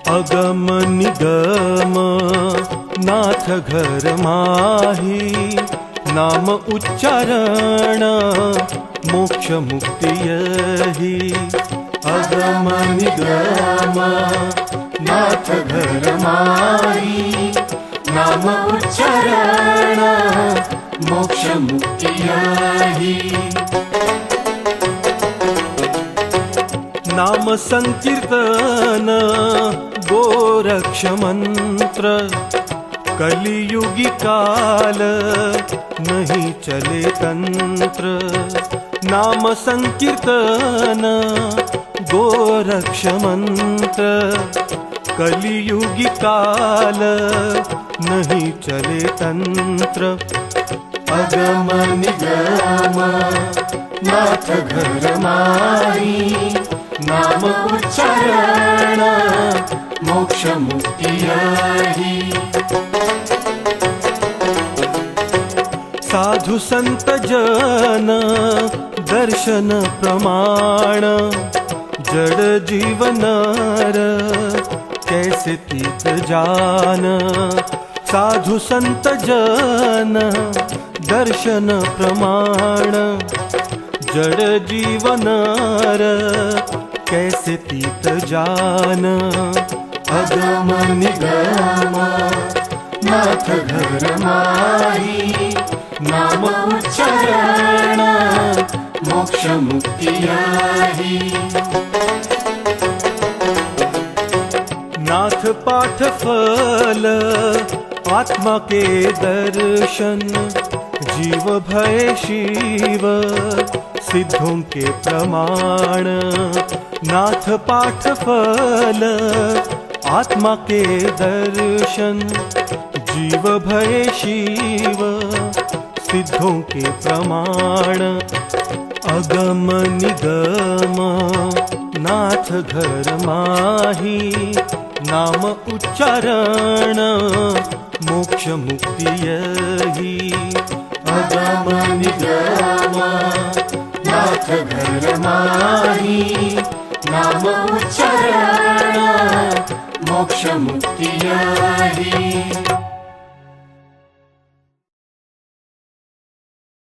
अगम निगम नाथ घर माही, नाम उच्चारण मोक्ष मुक्ति यही। अगम निगम नाथ घर माही, नाम उच्चारण मोक्ष मुक्ति यही। नाम संकीर्तन गोरक्ष मंत्र, कलियुगी काल नहीं चले तंत्र। नाम संकीर्तन गोरक्ष मंत्र, कलियुगी काल नहीं चले तंत्र। अगम निगम नाथ घर माही, नाम उच्चारण मोक्ष मुक्ति यही। साधु संत जन दर्शन प्रमाण, जड़ जीवनर कैसे तीत जान। साधु संत जन दर्शन प्रमाण, जड़ जीवनर कैसे तीत जान। अगम निगम नाथ घर माही, नाम उच्चारण मोक्ष मुक्ति यही। नाथ पाठ फल आत्मा के दर्शन, जीव भय शिव सिद्धों के प्रमाण। नाथ पाठ फल आत्मा के दर्शन, जीव भय शिव सिद्धों के प्रमाण। अगम निगम नाथ घर माही, नाम उच्चारण मोक्ष मुक्ति यही। अगम निगम नाथ घर माही, नाम उच्चारण मोक्ष मुक्ति यही।